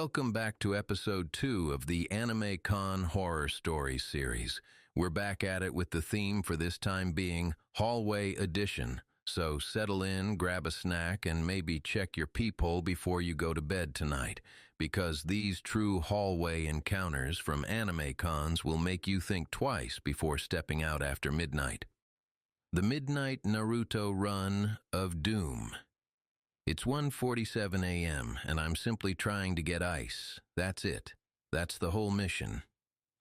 Welcome back to episode 2 of the Anime Con Horror Story series. We're back at it with the theme for this time being Hallway Edition. So settle in, grab a snack, and maybe check your peephole before you go to bed tonight, because these true hallway encounters from anime cons will make you think twice before stepping out after midnight. The Midnight Naruto Run of Doom. It's 1:47 a.m., and I'm simply trying to get ice. That's it. That's the whole mission.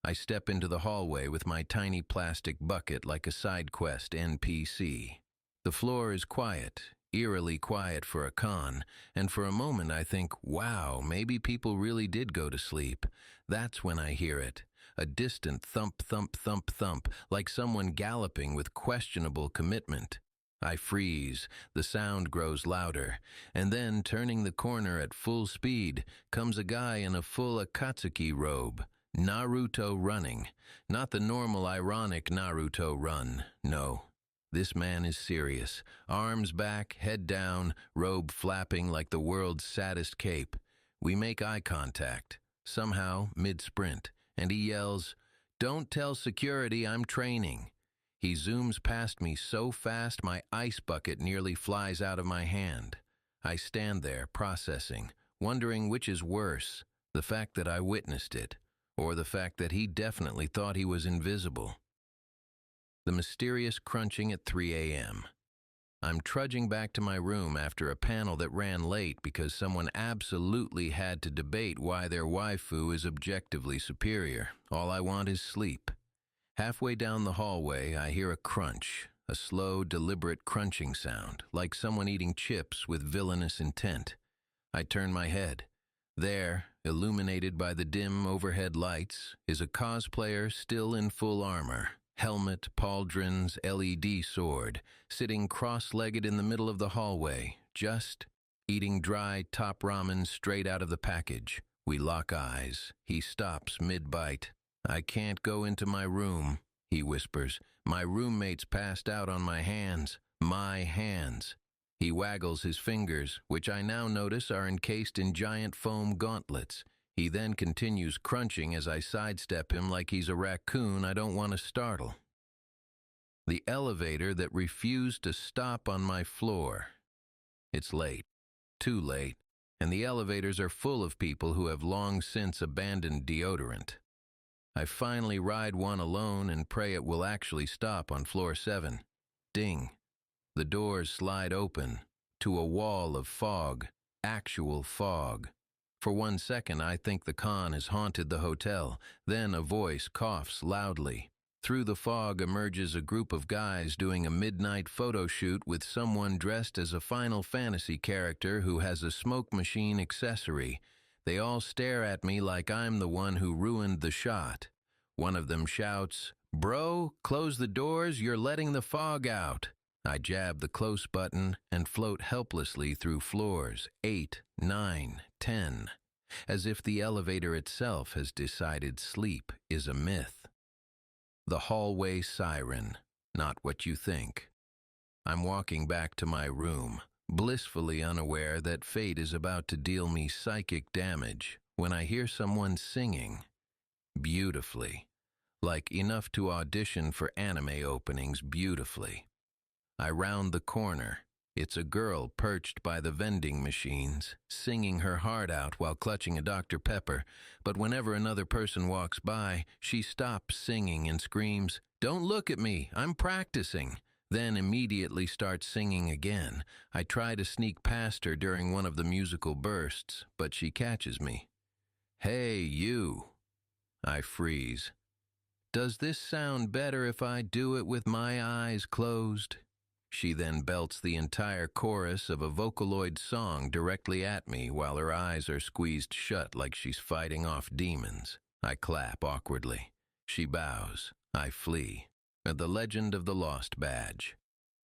I step into the hallway with my tiny plastic bucket like a side quest NPC. The floor is quiet, eerily quiet for a con, and for a moment I think, wow, maybe people really did go to sleep. That's when I hear it. A distant thump, thump, thump, thump, like someone galloping with questionable commitment. I freeze, the sound grows louder, and then, turning the corner at full speed, comes a guy in a full Akatsuki robe. Naruto running. Not the normal ironic Naruto run, no. This man is serious. Arms back, head down, robe flapping like the world's saddest cape. We make eye contact, somehow mid-sprint, and he yells, "Don't tell security I'm training." He zooms past me so fast my ice bucket nearly flies out of my hand. I stand there, processing, wondering which is worse, the fact that I witnessed it, or the fact that he definitely thought he was invisible. The mysterious crunching at 3 a.m. I'm trudging back to my room after a panel that ran late because someone absolutely had to debate why their waifu is objectively superior. All I want is sleep. Halfway down the hallway, I hear a crunch, a slow, deliberate crunching sound, like someone eating chips with villainous intent. I turn my head. There, illuminated by the dim overhead lights, is a cosplayer still in full armor, helmet, pauldrons, LED sword, sitting cross-legged in the middle of the hallway, just eating dry top ramen straight out of the package. We lock eyes. He stops mid-bite. "I can't go into my room," he whispers. "My roommate's passed out on my hands. My hands." He waggles his fingers, which I now notice are encased in giant foam gauntlets. He then continues crunching as I sidestep him like he's a raccoon I don't want to startle. The elevator that refused to stop on my floor. It's late. Too late. And the elevators are full of people who have long since abandoned deodorant. I finally ride one alone and pray it will actually stop on floor 7. Ding. The doors slide open to a wall of fog, actual fog. For 1 second, I think the con has haunted the hotel. Then a voice coughs loudly. Through the fog emerges a group of guys doing a midnight photo shoot with someone dressed as a Final Fantasy character who has a smoke machine accessory. They all stare at me like I'm the one who ruined the shot. One of them shouts, "Bro, close the doors, you're letting the fog out." I jab the close button and float helplessly through floors 8, 9, 10, as if the elevator itself has decided sleep is a myth. The hallway siren, not what you think. I'm walking back to my room, blissfully unaware that fate is about to deal me psychic damage, when I hear someone singing. Beautifully. Like enough to audition for anime openings beautifully. I round the corner. It's a girl perched by the vending machines, singing her heart out while clutching a Dr. Pepper, but whenever another person walks by, she stops singing and screams, "Don't look at me, I'm practicing," then immediately starts singing again. I try to sneak past her during one of the musical bursts, but she catches me. "Hey, you." I freeze. "Does this sound better if I do it with my eyes closed?" She then belts the entire chorus of a Vocaloid song directly at me while her eyes are squeezed shut like she's fighting off demons. I clap awkwardly. She bows. I flee. The Legend of the Lost Badge.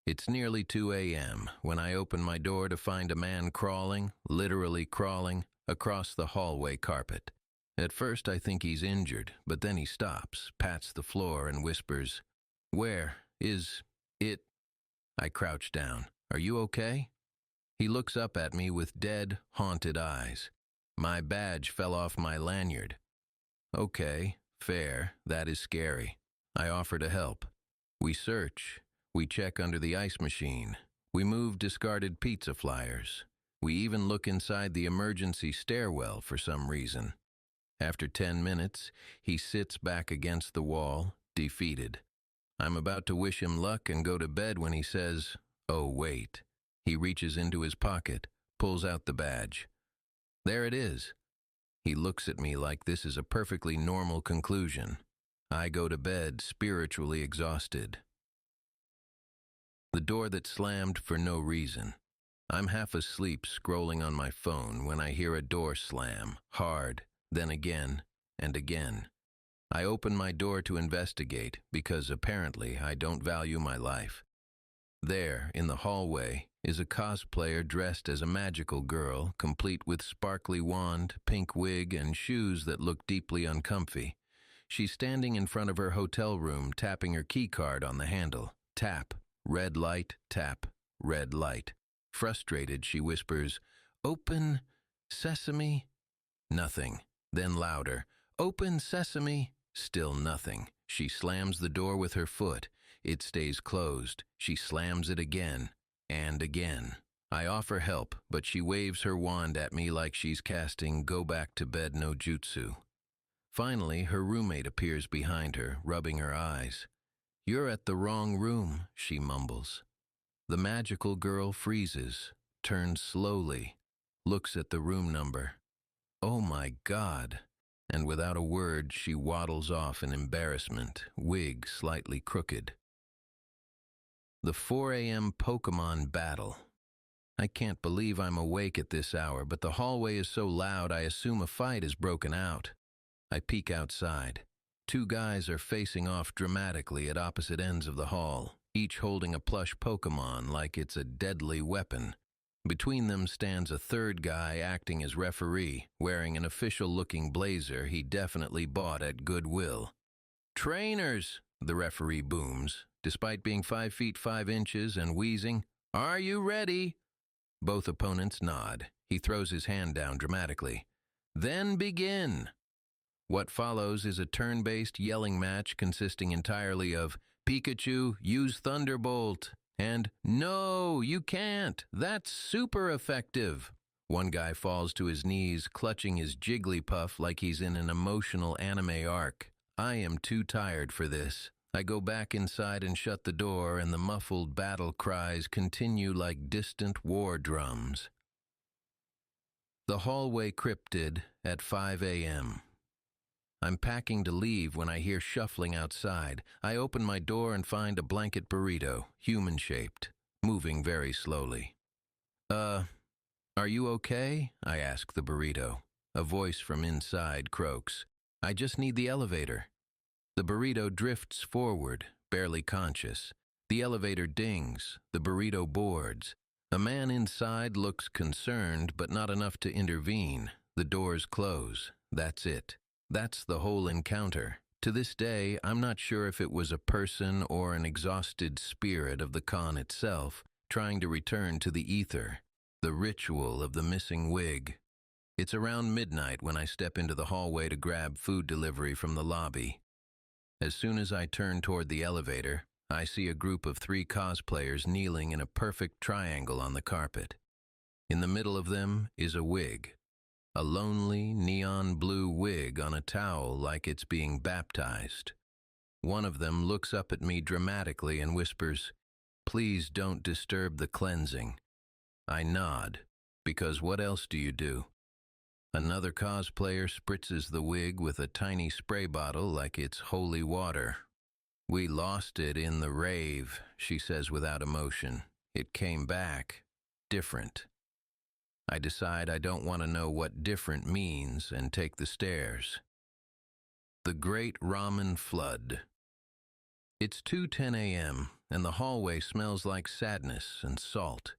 It's nearly 2 a.m. when I open my door to find a man crawling, literally crawling, across the hallway carpet. At first I think he's injured, but then he stops, pats the floor, and whispers, "Where is it?" I crouch down. "Are you okay?" He looks up at me with dead, haunted eyes. My badge fell off my lanyard. Okay, fair, that is scary. I offer to help. We search. We check under the ice machine. We move discarded pizza flyers. We even look inside the emergency stairwell for some reason. After 10 minutes, he sits back against the wall, defeated. I'm about to wish him luck and go to bed when he says, "Oh, wait." He reaches into his pocket, pulls out the badge. There it is. He looks at me like this is a perfectly normal conclusion. I go to bed spiritually exhausted. The door that slammed for no reason. I'm half asleep scrolling on my phone when I hear a door slam, hard, then again, and again. I open my door to investigate because apparently I don't value my life. There, in the hallway, is a cosplayer dressed as a magical girl, complete with sparkly wand, pink wig, and shoes that look deeply uncomfy. She's standing in front of her hotel room, tapping her key card on the handle. Tap, red light, tap, red light. Frustrated, she whispers, "Open, sesame." Nothing. Then louder, "Open, sesame." Still nothing. She slams the door with her foot. It stays closed. She slams it again, and again. I offer help, but she waves her wand at me like she's casting go back to bed no jutsu. Finally, her roommate appears behind her, rubbing her eyes. "You're at the wrong room," she mumbles. The magical girl freezes, turns slowly, looks at the room number. Oh my God! And without a word, she waddles off in embarrassment, wig slightly crooked. The 4 a.m. Pokemon battle. I can't believe I'm awake at this hour, but the hallway is so loud I assume a fight has broken out. I peek outside. 2 guys are facing off dramatically at opposite ends of the hall, each holding a plush Pokemon like it's a deadly weapon. Between them stands a 3rd guy acting as referee, wearing an official-looking blazer he definitely bought at Goodwill. "Trainers!" the referee booms, despite being 5 feet 5 inches and wheezing. "Are you ready?" Both opponents nod. He throws his hand down dramatically. "Then begin!" What follows is a turn-based yelling match consisting entirely of "Pikachu, use Thunderbolt!" and "No, you can't! That's super effective!" One guy falls to his knees, clutching his Jigglypuff like he's in an emotional anime arc. I am too tired for this. I go back inside and shut the door, and the muffled battle cries continue like distant war drums. The hallway cryptid at 5 a.m. I'm packing to leave when I hear shuffling outside. I open my door and find a blanket burrito, human-shaped, moving very slowly. Are you okay?" I ask the burrito. A voice from inside croaks, "I just need the elevator." The burrito drifts forward, barely conscious. The elevator dings. The burrito boards. A man inside looks concerned, but not enough to intervene. The doors close. That's it. That's the whole encounter. To this day, I'm not sure if it was a person or an exhausted spirit of the con itself, trying to return to the ether, the ritual of the missing wig. It's around midnight when I step into the hallway to grab food delivery from the lobby. As soon as I turn toward the elevator, I see a group of 3 cosplayers kneeling in a perfect triangle on the carpet. In the middle of them is a wig. A lonely, neon blue wig on a towel like it's being baptized. One of them looks up at me dramatically and whispers, "Please don't disturb the cleansing." I nod, because what else do you do? Another cosplayer spritzes the wig with a tiny spray bottle like it's holy water. "We lost it in the rave," she says without emotion. "It came back. Different." I decide I don't want to know what different means and take the stairs. The Great Ramen Flood. It's 2:10 a.m., and the hallway smells like sadness and salt.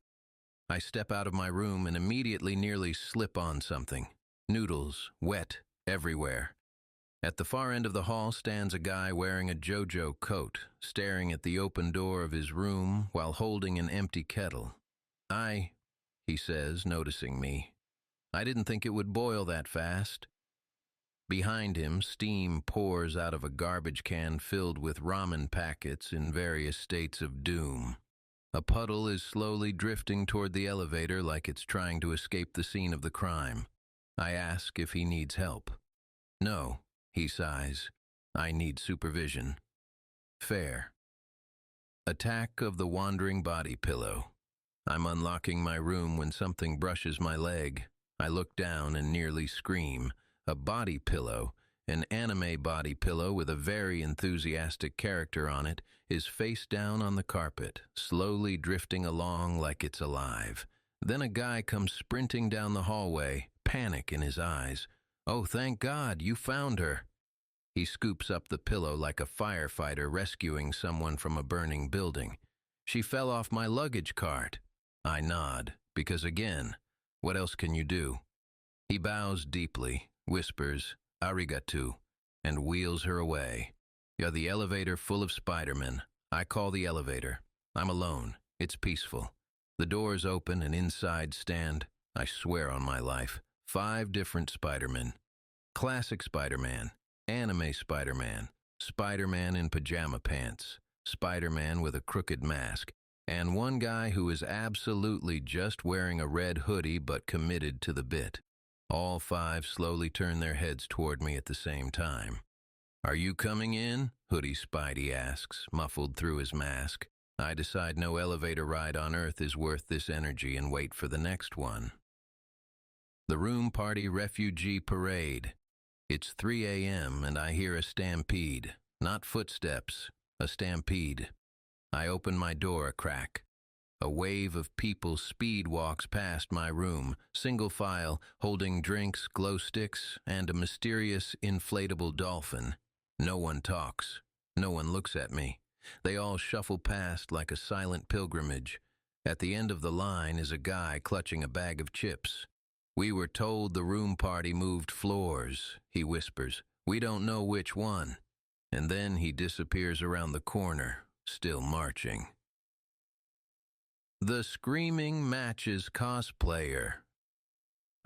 I step out of my room and immediately nearly slip on something. Noodles, wet, everywhere. At the far end of the hall stands a guy wearing a JoJo coat, staring at the open door of his room while holding an empty kettle. He says, noticing me. I didn't think it would boil that fast. Behind him, steam pours out of a garbage can filled with ramen packets in various states of doom. A puddle is slowly drifting toward the elevator like it's trying to escape the scene of the crime. I ask if he needs help. No, he sighs. I need supervision. Fair. Attack of the wandering body pillow. I'm unlocking my room when something brushes my leg. I look down and nearly scream. A body pillow, an anime body pillow with a very enthusiastic character on it, is face down on the carpet, slowly drifting along like it's alive. Then a guy comes sprinting down the hallway, panic in his eyes. "Oh, thank God, you found her." He scoops up the pillow like a firefighter rescuing someone from a burning building. "She fell off my luggage cart." I nod, because again, what else can you do? He bows deeply, whispers, "Arigato," and wheels her away. You're the elevator full of Spider-Men. I call the elevator. I'm alone. It's peaceful. The doors open and inside stand, I swear on my life, 5 different Spider-Men. Classic Spider-Man, anime Spider-Man, Spider-Man in pajama pants, Spider-Man with a crooked mask, and one guy who is absolutely just wearing a red hoodie but committed to the bit. All 5 slowly turn their heads toward me at the same time. "Are you coming in?" Hoodie Spidey asks, muffled through his mask. I decide no elevator ride on Earth is worth this energy and wait for the next one. The Room Party Refugee Parade. It's 3 a.m. and I hear a stampede. Not footsteps, a stampede. I open my door a crack. A wave of people speed walks past my room, single file, holding drinks, glow sticks, and a mysterious inflatable dolphin. No one talks. No one looks at me. They all shuffle past like a silent pilgrimage. At the end of the line is a guy clutching a bag of chips. "We were told the room party moved floors," he whispers. "We don't know which one." And then he disappears around the corner, still marching. The Screaming Matches Cosplayer.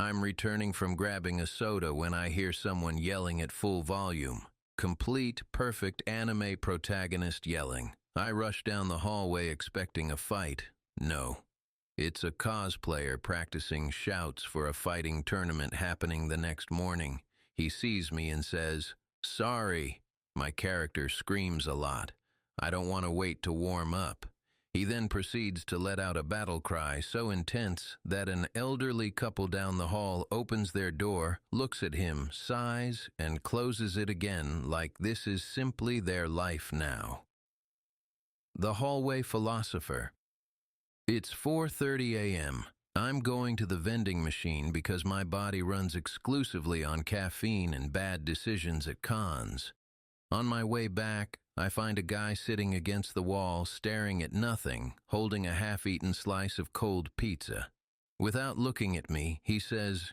I'm returning from grabbing a soda when I hear someone yelling at full volume. Complete, perfect anime protagonist yelling. I rush down the hallway expecting a fight. No. It's a cosplayer practicing shouts for a fighting tournament happening the next morning. He sees me and says, "Sorry." My character screams a lot. I don't want to wait to warm up. He then proceeds to let out a battle cry so intense that an elderly couple down the hall opens their door, looks at him, sighs, and closes it again like this is simply their life now. The Hallway Philosopher. It's 4:30 a.m. I'm going to the vending machine because my body runs exclusively on caffeine and bad decisions at cons. On my way back, I find a guy sitting against the wall staring at nothing, holding a half-eaten slice of cold pizza. Without looking at me, he says,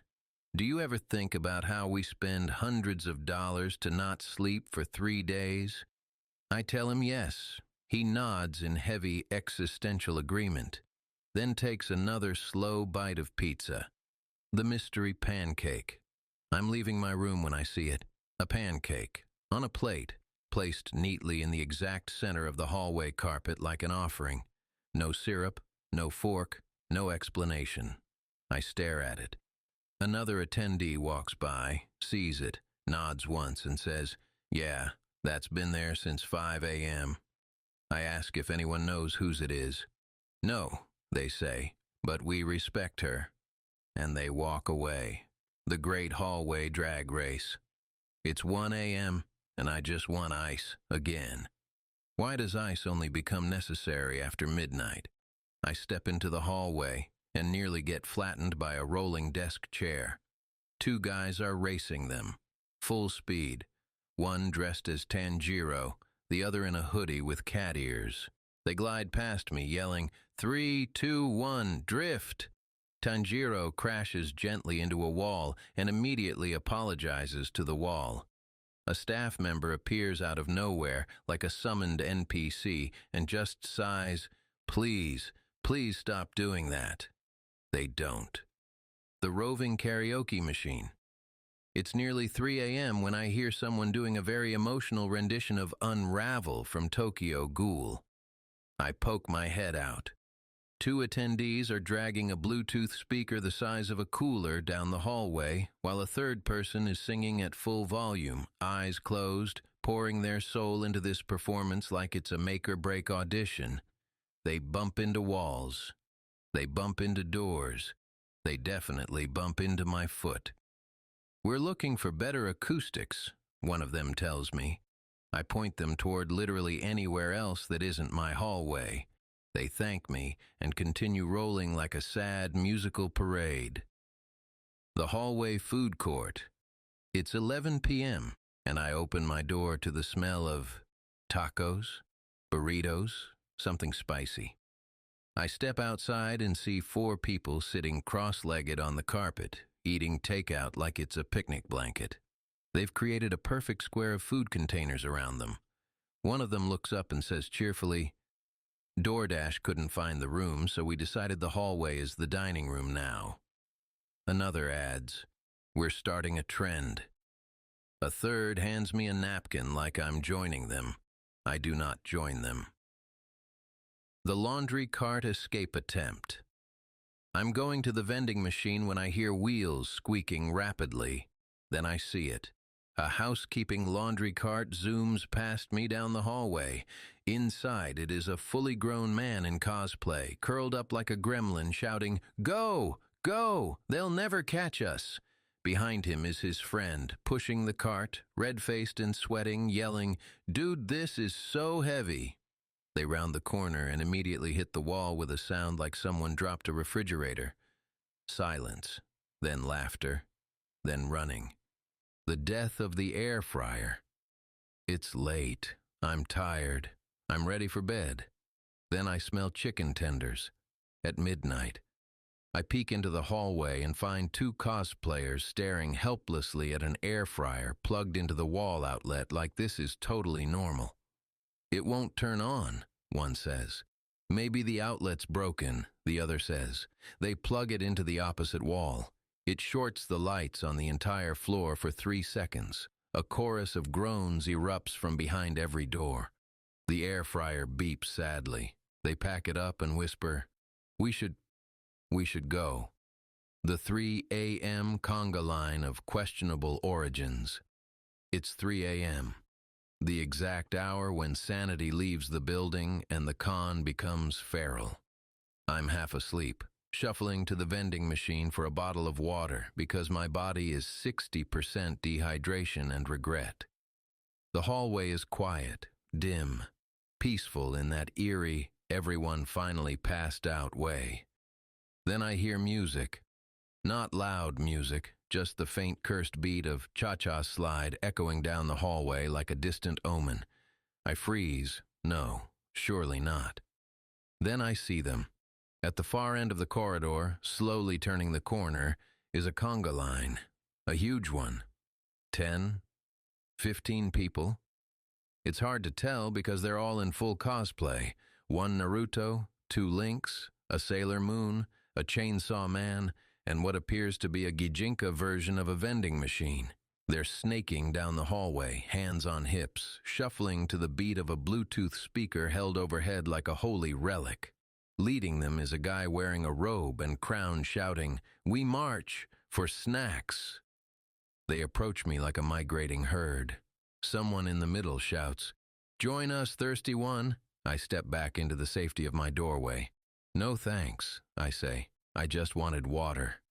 "Do you ever think about how we spend hundreds of dollars to not sleep for 3 days?" I tell him yes. He nods in heavy existential agreement, then takes another slow bite of pizza. The mystery pancake. I'm leaving my room when I see it. A pancake, on a plate, placed neatly in the exact center of the hallway carpet like an offering. No syrup, no fork, no explanation. I stare at it. Another attendee walks by, sees it, nods once and says, "Yeah, that's been there since 5 a.m. I ask if anyone knows whose it is. "No," they say, "but we respect her." And they walk away. The great hallway drag race. It's 1 a.m. and I just want ice again. Why does ice only become necessary after midnight? I step into the hallway and nearly get flattened by a rolling desk chair. 2 guys are racing them, full speed. One dressed as Tanjiro, the other in a hoodie with cat ears. They glide past me, yelling, 3, 2, 1, drift! Tanjiro crashes gently into a wall and immediately apologizes to the wall. A staff member appears out of nowhere like a summoned NPC and just sighs, please stop doing that." They don't. the roving karaoke machine. It's nearly 3 a.m. when I hear someone doing a very emotional rendition of Unravel from Tokyo Ghoul. I poke my head out. Two attendees are dragging a Bluetooth speaker the size of a cooler down the hallway, while a third person is singing at full volume, eyes closed, pouring their soul into this performance like it's a make-or-break audition. They bump into walls. They bump into doors. They definitely bump into my foot. "We're looking for better acoustics," one of them tells me. I point them toward literally anywhere else that isn't my hallway. They thank me and continue rolling like a sad musical parade. The hallway food court. It's 11 p.m., and I open my door to the smell of tacos, burritos, something spicy. I step outside and see 4 people sitting cross-legged on the carpet, eating takeout like it's a picnic blanket. They've created a perfect square of food containers around them. One of them looks up and says cheerfully, "DoorDash couldn't find the room, so we decided the hallway is the dining room now." Another adds, "We're starting a trend." A third hands me a napkin like I'm joining them. I do not join them. The laundry cart escape attempt. I'm going to the vending machine when I hear wheels squeaking rapidly. Then I see it. A housekeeping laundry cart zooms past me down the hallway. Inside, it is a fully grown man in cosplay, curled up like a gremlin, shouting, "Go! Go! They'll never catch us!" Behind him is his friend, pushing the cart, red-faced and sweating, yelling, "Dude, this is so heavy!" They round the corner and immediately hit the wall with a sound like someone dropped a refrigerator. Silence, then laughter, then running. The death of the air fryer. It's late. I'm tired. I'm ready for bed. Then I smell chicken tenders. At midnight. I peek into the hallway and find 2 cosplayers staring helplessly at an air fryer plugged into the wall outlet like this is totally normal. "It won't turn on," one says. "Maybe the outlet's broken," the other says. They plug it into the opposite wall. It shorts the lights on the entire floor for 3 seconds. A chorus of groans erupts from behind every door. The air fryer beeps sadly. They pack it up and whisper, We should go." The 3 a.m. conga line of questionable origins. It's 3 a.m. The exact hour when sanity leaves the building and the con becomes feral. I'm half asleep, shuffling to the vending machine for a bottle of water because my body is 60% dehydration and regret. The hallway is quiet, dim, peaceful in that eerie, everyone finally passed out way. Then I hear music. Not loud music, just the faint cursed beat of cha-cha slide echoing down the hallway like a distant omen. I freeze. No, surely not. Then I see them. At the far end of the corridor, slowly turning the corner, is a conga line. A huge one. 10, 15 people. It's hard to tell because they're all in full cosplay. 1 Naruto, 2 Links, a Sailor Moon, a Chainsaw Man, and what appears to be a Gijinka version of a vending machine. They're snaking down the hallway, hands on hips, shuffling to the beat of a Bluetooth speaker held overhead like a holy relic. Leading them is a guy wearing a robe and crown shouting, "We march for snacks." They approach me like a migrating herd. Someone in the middle shouts, "Join us, thirsty one." I step back into the safety of my doorway. "No thanks," I say. "I just wanted water."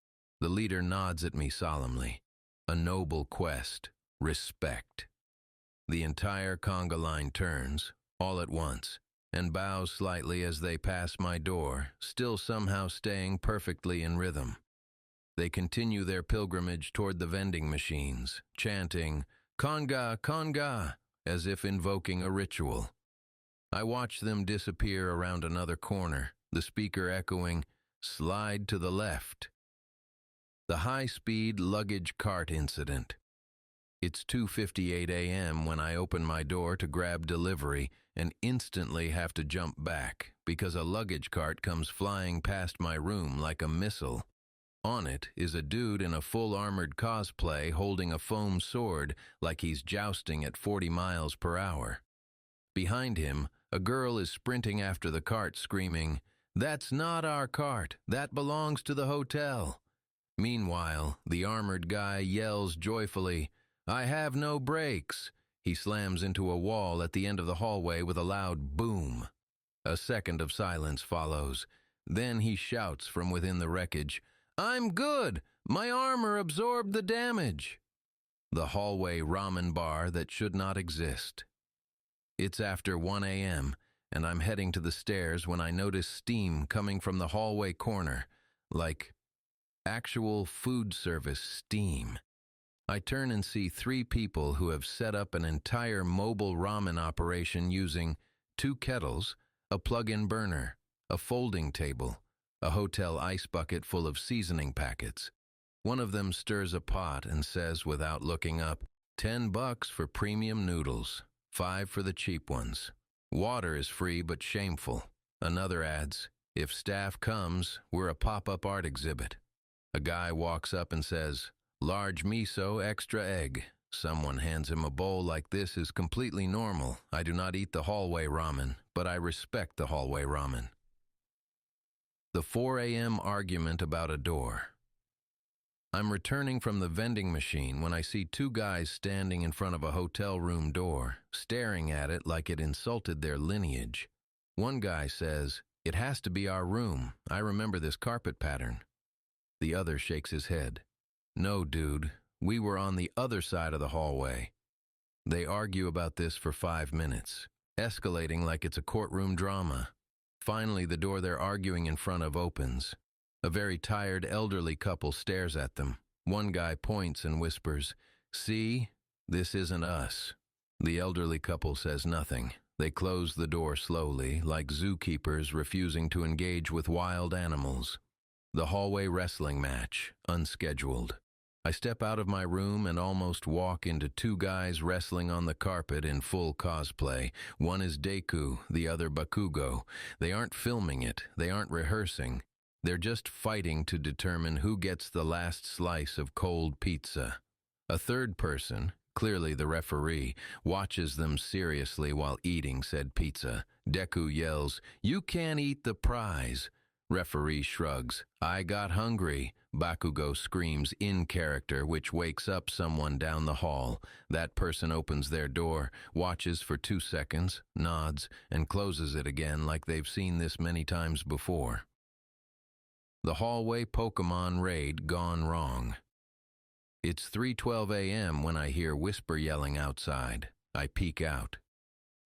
The leader nods at me solemnly. A noble quest. Respect. The entire conga line turns, all at once, and bows slightly as they pass my door, still somehow staying perfectly in rhythm. They continue their pilgrimage toward the vending machines, chanting, "Conga, conga," as if invoking a ritual. I watch them disappear around another corner, the speaker echoing, "Slide to the left." The high-speed luggage cart incident. It's 2:58 a.m. when I open my door to grab delivery and instantly have to jump back because a luggage cart comes flying past my room like a missile. On it is a dude in a full armored cosplay holding a foam sword like he's jousting at 40 miles per hour. Behind him, a girl is sprinting after the cart screaming, "That's not our cart, that belongs to the hotel." Meanwhile, the armored guy yells joyfully, "I have no brakes." He slams into a wall at the end of the hallway with a loud boom. A second of silence follows. Then he shouts from within the wreckage, "I'm good! My armor absorbed the damage!" The hallway ramen bar that should not exist. It's after 1 a.m., and I'm heading to the stairs when I notice steam coming from the hallway corner, like actual food service steam. I turn and see 3 people who have set up an entire mobile ramen operation using 2 kettles, a plug-in burner, a folding table, a hotel ice bucket full of seasoning packets. One of them stirs a pot and says without looking up, $10 for premium noodles, 5 for the cheap ones. Water is free but shameful. Another adds, if staff comes, we're a pop-up art exhibit. A guy walks up and says, "Large miso, extra egg." Someone hands him a bowl like this is completely normal. I do not eat the hallway ramen, but I respect the hallway ramen. The 4 a.m. argument about a door. I'm returning from the vending machine when I see 2 guys standing in front of a hotel room door, staring at it like it insulted their lineage. One guy says, "It has to be our room. I remember this carpet pattern." The other shakes his head. "No, dude, we were on the other side of the hallway." They argue about this for 5 minutes, escalating like it's a courtroom drama. Finally, the door they're arguing in front of opens. A very tired elderly couple stares at them. One guy points and whispers, "See, this isn't us." The elderly couple says nothing. They close the door slowly, like zookeepers refusing to engage with wild animals. The hallway wrestling match, unscheduled. I step out of my room and almost walk into 2 guys wrestling on the carpet in full cosplay. One is Deku, the other Bakugo. They aren't filming it. They aren't rehearsing. They're just fighting to determine who gets the last slice of cold pizza. A third person, clearly the referee, watches them seriously while eating said pizza. Deku yells, "You can't eat the prize." Referee shrugs, "I got hungry." Bakugo screams in character, which wakes up someone down the hall. That person opens their door, watches for 2 seconds, nods, and closes it again like they've seen this many times before. The hallway Pokemon raid gone wrong. It's 3:12 a.m. when I hear whisper yelling outside. I peek out.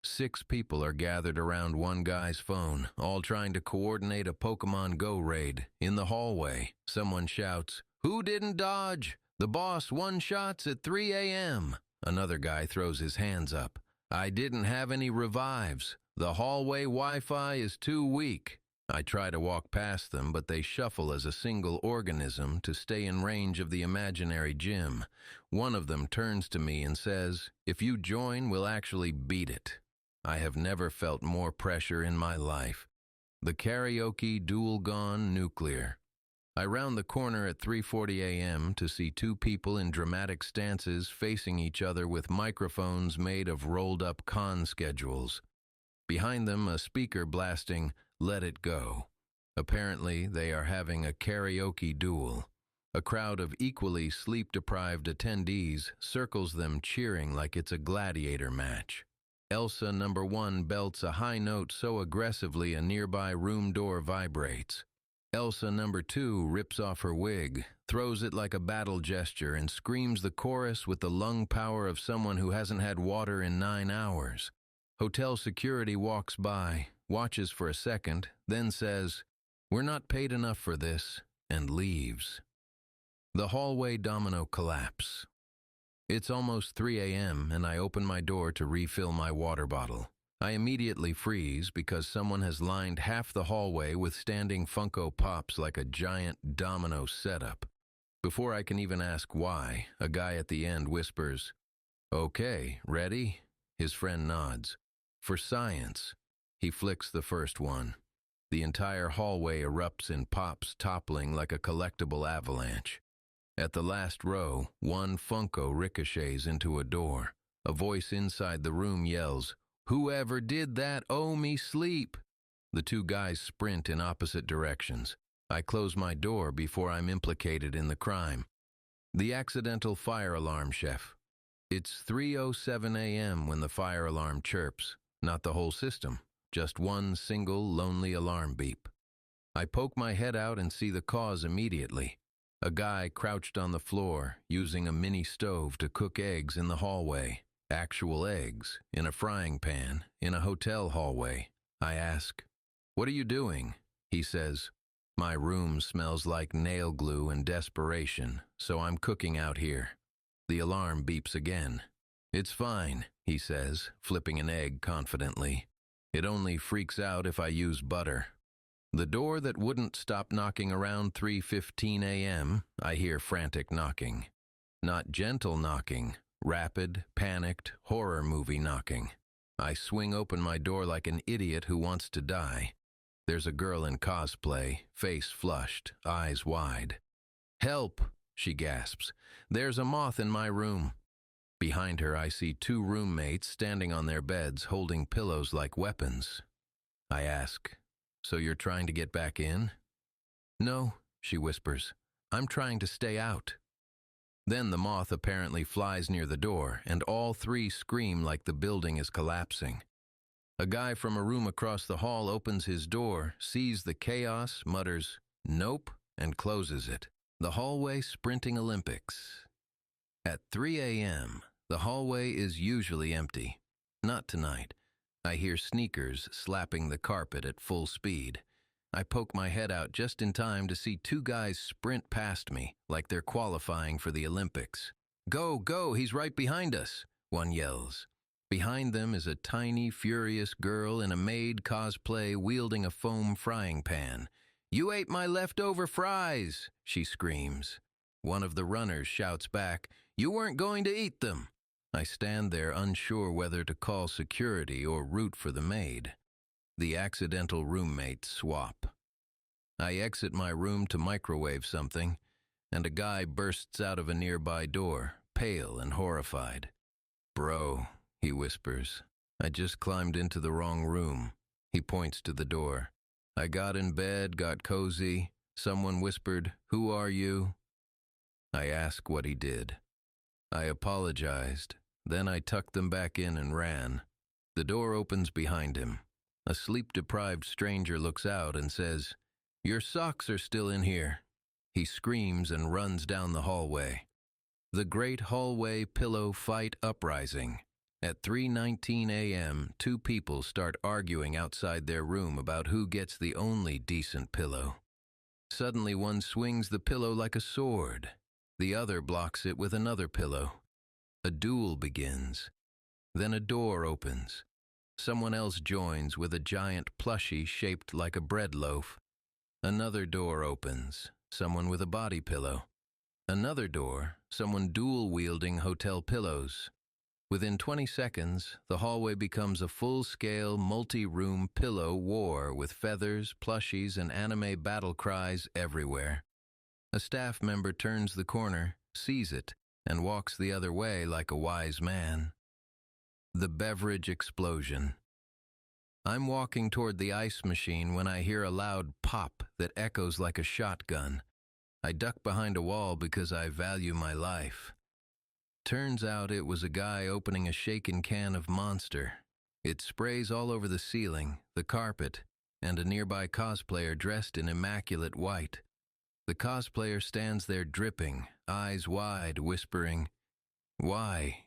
6 people are gathered around one guy's phone, all trying to coordinate a Pokemon Go raid. In the hallway, someone shouts, "Who didn't dodge? The boss one-shots at 3 a.m. Another guy throws his hands up. "I didn't have any revives. The hallway Wi-Fi is too weak." I try to walk past them, but they shuffle as a single organism to stay in range of the imaginary gym. One of them turns to me and says, "If you join, we'll actually beat it." I have never felt more pressure in my life. The karaoke duel gone nuclear. I round the corner at 3:40 a.m. to see 2 people in dramatic stances facing each other with microphones made of rolled-up con schedules. Behind them, a speaker blasting, "Let It Go." Apparently, they are having a karaoke duel. A crowd of equally sleep-deprived attendees circles them cheering like it's a gladiator match. Elsa number 1 belts a high note so aggressively a nearby room door vibrates. Elsa number 2 rips off her wig, throws it like a battle gesture, and screams the chorus with the lung power of someone who hasn't had water in 9 hours. Hotel security walks by, watches for a second, then says, "We're not paid enough for this," and leaves. The hallway domino collapse. It's almost 3 a.m. and I open my door to refill my water bottle. I immediately freeze because someone has lined half the hallway with standing Funko Pops like a giant domino setup. Before I can even ask why, a guy at the end whispers, "Okay, ready?" His friend nods. "For science." He flicks the first one. The entire hallway erupts in pops, toppling like a collectible avalanche. At the last row, one Funko ricochets into a door. A voice inside the room yells, "Whoever did that owe me sleep!" The two guys sprint in opposite directions. I close my door before I'm implicated in the crime. The accidental fire alarm chef. It's 3:07 a.m. when the fire alarm chirps. Not the whole system, just one single lonely alarm beep. I poke my head out and see the cause immediately. A guy crouched on the floor, using a mini stove to cook eggs in the hallway. Actual eggs, in a frying pan, in a hotel hallway. I ask, "What are you doing?" He says, "My room smells like nail glue and desperation, so I'm cooking out here." The alarm beeps again. "It's fine," he says, flipping an egg confidently. "It only freaks out if I use butter." The door that wouldn't stop knocking around 3:15 a.m., I hear frantic knocking. Not gentle knocking, rapid, panicked, horror movie knocking. I swing open my door like an idiot who wants to die. There's a girl in cosplay, face flushed, eyes wide. "Help!" she gasps. "There's a moth in my room." Behind her, I see two roommates standing on their beds holding pillows like weapons. I ask, "So you're trying to get back in?" "No," she whispers. "I'm trying to stay out." Then the moth apparently flies near the door, and all three scream like the building is collapsing. A guy from a room across the hall opens his door, sees the chaos, mutters, "Nope," and closes it. The hallway sprinting Olympics. At 3 a.m., the hallway is usually empty. Not tonight. I hear sneakers slapping the carpet at full speed. I poke my head out just in time to see two guys sprint past me, like they're qualifying for the Olympics. "Go, go, he's right behind us," one yells. Behind them is a tiny, furious girl in a maid cosplay wielding a foam frying pan. "You ate my leftover fries," she screams. One of the runners shouts back, "You weren't going to eat them." I stand there unsure whether to call security or root for the maid. The accidental roommates swap. I exit my room to microwave something, and a guy bursts out of a nearby door, pale and horrified. "Bro," he whispers, "I just climbed into the wrong room." He points to the door. "I got in bed, got cozy. Someone whispered, 'Who are you?'" I ask what he did. I apologized. Then I tucked them back in and ran. The door opens behind him. A sleep-deprived stranger looks out and says, "Your socks are still in here." He screams and runs down the hallway. The great hallway pillow fight uprising. At 3:19 a.m., two people start arguing outside their room about who gets the only decent pillow. Suddenly one swings the pillow like a sword. The other blocks it with another pillow. A duel begins. Then a door opens. Someone else joins with a giant plushie shaped like a bread loaf. Another door opens. Someone with a body pillow. Another door, someone dual-wielding hotel pillows. Within 20 seconds, the hallway becomes a full-scale, multi-room pillow war with feathers, plushies, and anime battle cries everywhere. A staff member turns the corner, sees it, and walks the other way like a wise man. The beverage explosion. I'm walking toward the ice machine when I hear a loud pop that echoes like a shotgun. I duck behind a wall because I value my life. Turns out it was a guy opening a shaken can of Monster. It sprays all over the ceiling, the carpet, and a nearby cosplayer dressed in immaculate white. The cosplayer stands there dripping, eyes wide, whispering, "Why?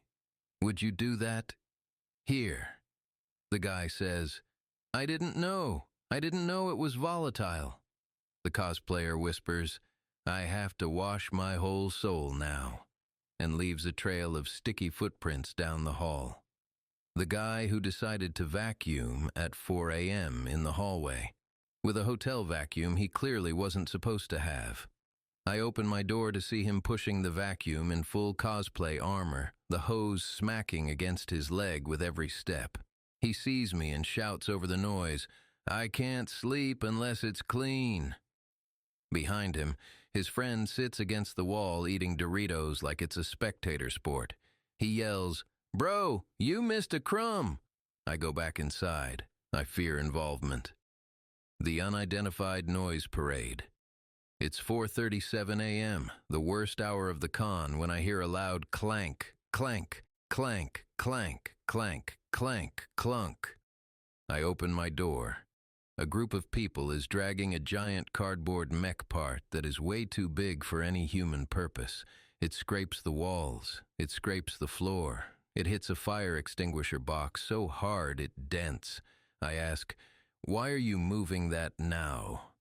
Would you do that? Here." The guy says, "I didn't know. I didn't know it was volatile." The cosplayer whispers, "I have to wash my whole soul now," and leaves a trail of sticky footprints down the hall. The guy who decided to vacuum at 4 a.m. in the hallway. With a hotel vacuum he clearly wasn't supposed to have. I open my door to see him pushing the vacuum in full cosplay armor, the hose smacking against his leg with every step. He sees me and shouts over the noise, I can't sleep unless it's clean. Behind him, his friend sits against the wall eating Doritos like it's a spectator sport. He yells, "Bro, you missed a crumb." I go back inside. I fear involvement. The unidentified noise parade. It's 4:37 a.m., the worst hour of the con, when I hear a loud clank, clank, clank, clank, clank, clank, clunk. I open my door. A group of people is dragging a giant cardboard mech part that is way too big for any human purpose. It scrapes the walls. It scrapes the floor. It hits a fire extinguisher box so hard it dents. I ask, "Why are you moving that now?"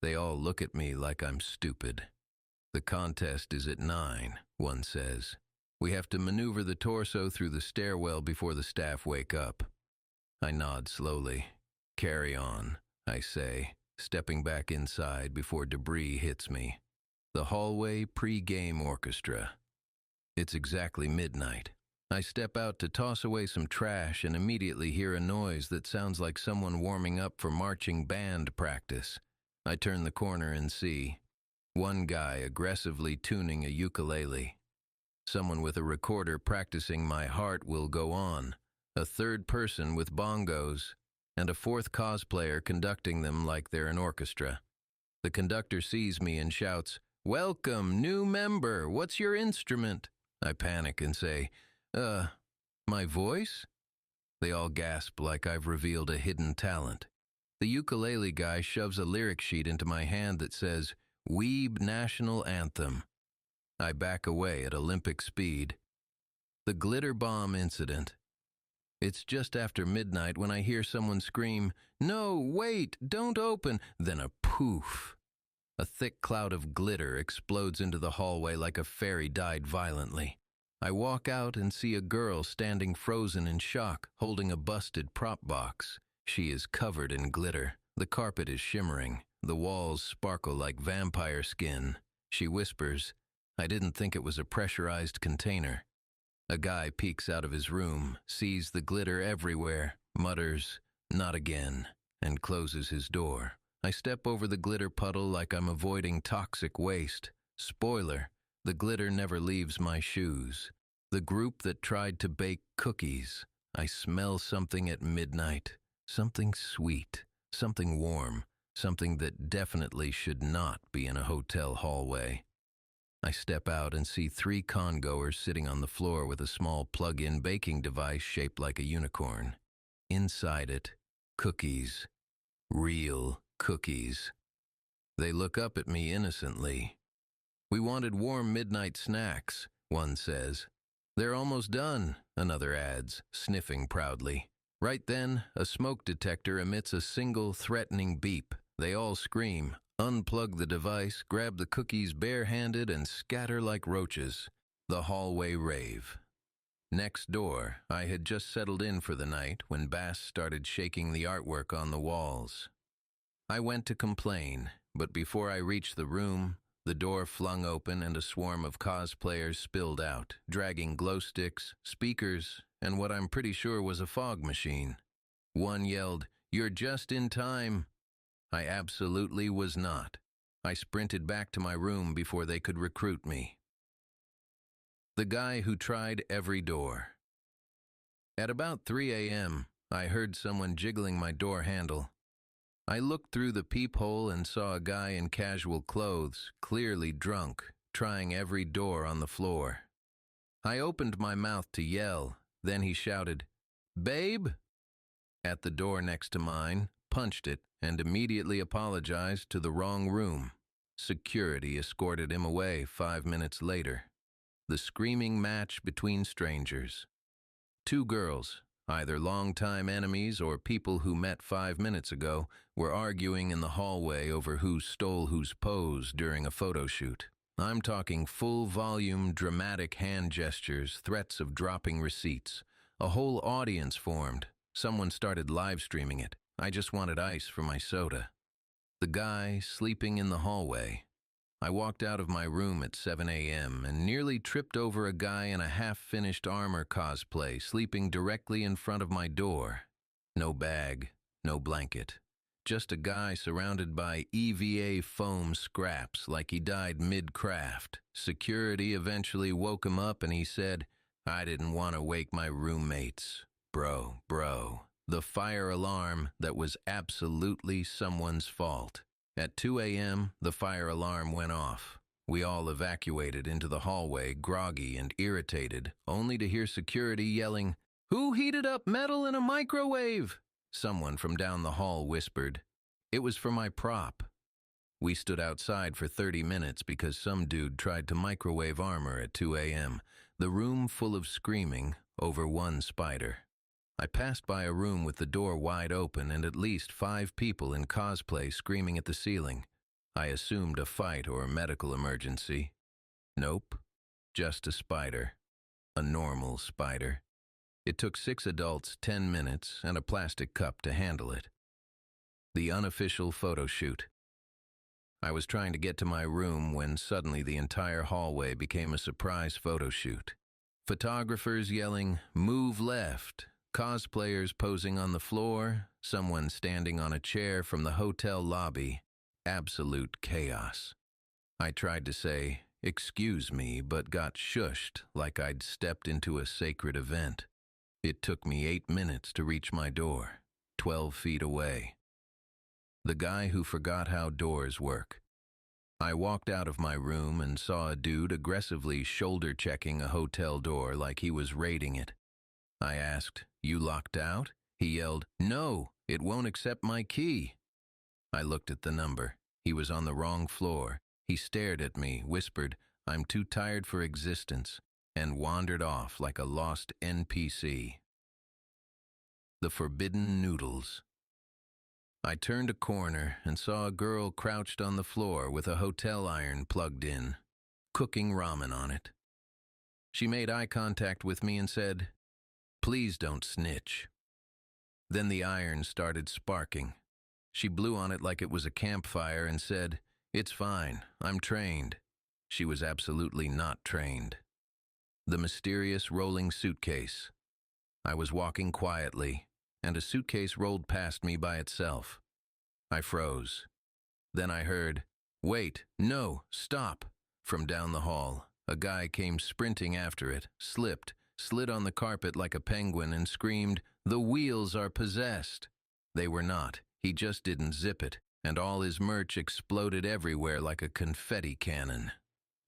They all look at me like I'm stupid. "The contest is at 9, one says. "We have to maneuver the torso through the stairwell before the staff wake up." I nod slowly. "Carry on," I say, stepping back inside before debris hits me. The hallway pre-game orchestra. It's exactly midnight. I step out to toss away some trash and immediately hear a noise that sounds like someone warming up for marching band practice. I turn the corner and see one guy aggressively tuning a ukulele, someone with a recorder practicing "My Heart Will Go On," a third person with bongos, and a fourth cosplayer conducting them like they're an orchestra. The conductor sees me and shouts, "Welcome, new member, what's your instrument?" I panic and say, My voice?" They all gasp like I've revealed a hidden talent. The ukulele guy shoves a lyric sheet into my hand that says, "Weeb National Anthem." I back away at Olympic speed. The glitter bomb incident. It's just after midnight when I hear someone scream, "No, wait, don't open," then a poof. A thick cloud of glitter explodes into the hallway like a fairy died violently. I walk out and see a girl standing frozen in shock, holding a busted prop box. She is covered in glitter. The carpet is shimmering. The walls sparkle like vampire skin. She whispers, "I didn't think it was a pressurized container." A guy peeks out of his room, sees the glitter everywhere, mutters, "Not again," and closes his door. I step over the glitter puddle like I'm avoiding toxic waste. Spoiler, the glitter never leaves my shoes. The group that tried to bake cookies. I smell something at midnight. Something sweet, something warm, something that definitely should not be in a hotel hallway. I step out and see 3 con-goers sitting on the floor with a small plug-in baking device shaped like a unicorn. Inside it, cookies. Real cookies. They look up at me innocently. "We wanted warm midnight snacks," one says. "They're almost done," another adds, sniffing proudly. Right then, a smoke detector emits a single threatening beep. They all scream, unplug the device, grab the cookies barehanded, and scatter like roaches. The hallway rave. Next door, I had just settled in for the night when Bass started shaking the artwork on the walls. I went to complain, but before I reached the room, the door flung open and a swarm of cosplayers spilled out, dragging glow sticks, speakers, and what I'm pretty sure was a fog machine. One yelled, "You're just in time." I absolutely was not. I sprinted back to my room before they could recruit me. The guy who tried every door. At about 3 a.m., I heard someone jiggling my door handle. I looked through the peephole and saw a guy in casual clothes, clearly drunk, trying every door on the floor. I opened my mouth to yell, then he shouted, "Babe?" At the door next to mine, punched it, and immediately apologized to the wrong room. Security escorted him away 5 minutes later. The screaming match between strangers. 2 girls, either longtime enemies or people who met 5 minutes ago, were arguing in the hallway over who stole whose pose during a photo shoot. I'm talking full-volume, dramatic hand gestures, threats of dropping receipts. A whole audience formed. Someone started live-streaming it. I just wanted ice for my soda. The guy sleeping in the hallway. I walked out of my room at 7 a.m. and nearly tripped over a guy in a half-finished armor cosplay sleeping directly in front of my door. No bag, no blanket, Just a guy surrounded by EVA foam scraps like he died mid-craft. Security eventually woke him up and he said, "I didn't want to wake my roommates." Bro. The fire alarm that was absolutely someone's fault. At 2 a.m., the fire alarm went off. We all evacuated into the hallway, groggy and irritated, only to hear security yelling, "Who heated up metal in a microwave?" Someone from down the hall whispered. It was for my prop. We stood outside for 30 minutes because some dude tried to microwave armor at 2 a.m., the room full of screaming over one spider. I passed by a room with the door wide open and at least 5 people in cosplay screaming at the ceiling. I assumed a fight or medical emergency. Nope, just a spider. A normal spider. It took 6 adults 10 minutes and a plastic cup to handle it. The unofficial photo shoot. I was trying to get to my room when suddenly the entire hallway became a surprise photo shoot. Photographers yelling, "Move left," cosplayers posing on the floor, someone standing on a chair from the hotel lobby. Absolute chaos. I tried to say, "Excuse me," but got shushed like I'd stepped into a sacred event. It took me 8 minutes to reach my door, 12 feet away. The guy who forgot how doors work. I walked out of my room and saw a dude aggressively shoulder-checking a hotel door like he was raiding it. I asked, "You locked out?" He yelled, "No, it won't accept my key." I looked at the number. He was on the wrong floor. He stared at me, whispered, "I'm too tired for existence," and wandered off like a lost NPC. The Forbidden Noodles. I turned a corner and saw a girl crouched on the floor with a hotel iron plugged in, cooking ramen on it. She made eye contact with me and said, "Please don't snitch." Then the iron started sparking. She blew on it like it was a campfire and said, "It's fine, I'm trained." She was absolutely not trained. The mysterious rolling suitcase. I was walking quietly, and a suitcase rolled past me by itself. I froze. Then I heard, "Wait, no, stop," from down the hall. A guy came sprinting after it, slipped, slid on the carpet like a penguin and screamed, "The wheels are possessed." They were not. He just didn't zip it, and all his merch exploded everywhere like a confetti cannon.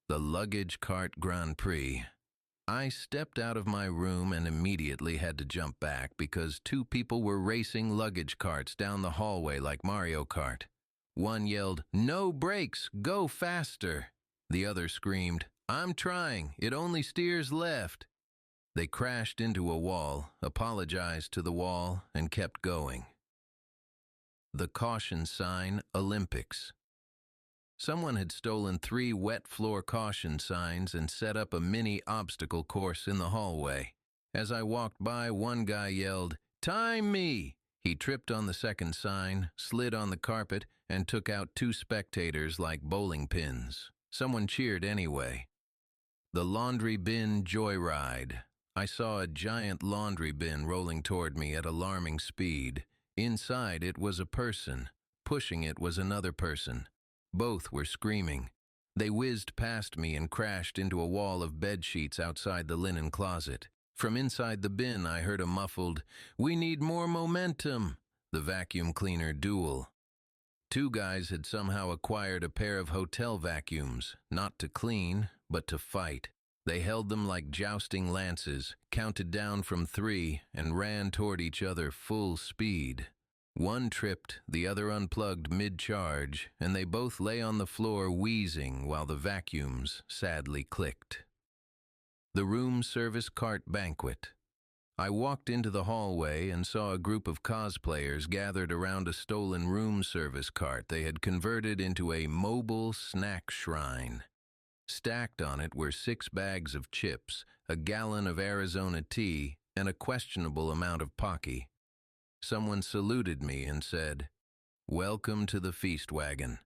The luggage cart Grand Prix. I stepped out of my room and immediately had to jump back because 2 people were racing luggage carts down the hallway like Mario Kart. One yelled, "No brakes, go faster." The other screamed, "I'm trying, it only steers left." They crashed into a wall, apologized to the wall, and kept going. The caution sign Olympics. Someone had stolen 3 wet floor caution signs and set up a mini obstacle course in the hallway. As I walked by, one guy yelled, "Time me!" He tripped on the second sign, slid on the carpet, and took out 2 spectators like bowling pins. Someone cheered anyway. The laundry bin joyride. I saw a giant laundry bin rolling toward me at alarming speed. Inside it was a person. Pushing it was another person. Both were screaming. They whizzed past me and crashed into a wall of bed sheets outside the linen closet. From inside the bin, I heard a muffled, "We need more momentum." The vacuum cleaner duel. 2 guys had somehow acquired a pair of hotel vacuums, not to clean, but to fight. They held them like jousting lances, counted down from 3, and ran toward each other full speed. One tripped, the other unplugged mid-charge, and they both lay on the floor wheezing while the vacuums sadly clicked. The room service cart banquet. I walked into the hallway and saw a group of cosplayers gathered around a stolen room service cart they had converted into a mobile snack shrine. Stacked on it were 6 bags of chips, a gallon of Arizona tea, and a questionable amount of Pocky. Someone saluted me and said, "Welcome to the feast wagon."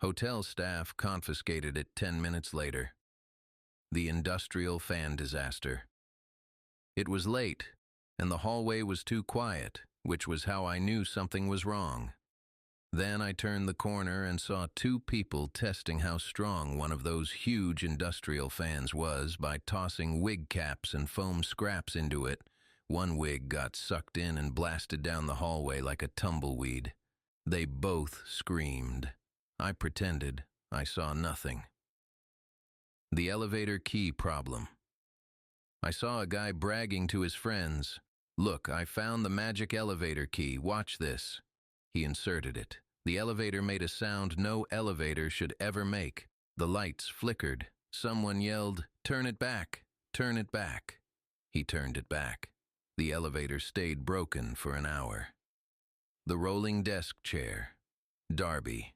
Hotel staff confiscated it 10 minutes later. The industrial fan disaster. It was late, and the hallway was too quiet, which was how I knew something was wrong. Then I turned the corner and saw two people testing how strong one of those huge industrial fans was by tossing wig caps and foam scraps into it. One wig got sucked in and blasted down the hallway like a tumbleweed. They both screamed. I pretended I saw nothing. The elevator key problem. I saw a guy bragging to his friends, "Look, I found the magic elevator key, watch this." He inserted it. The elevator made a sound no elevator should ever make. The lights flickered. Someone yelled, "Turn it back, turn it back." He turned it back. The elevator stayed broken for an hour. The rolling desk chair. Darby.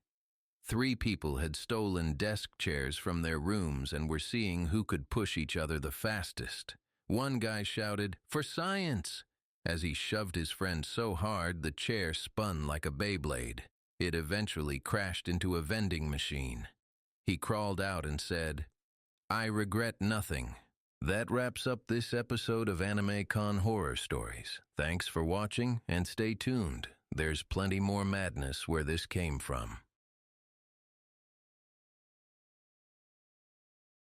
3 people had stolen desk chairs from their rooms and were seeing who could push each other the fastest. One guy shouted, "For science!" As he shoved his friend so hard, the chair spun like a Beyblade. It eventually crashed into a vending machine. He crawled out and said, "I regret nothing." That wraps up this episode of Anime Con Horror Stories. Thanks for watching and stay tuned. There's plenty more madness where this came from.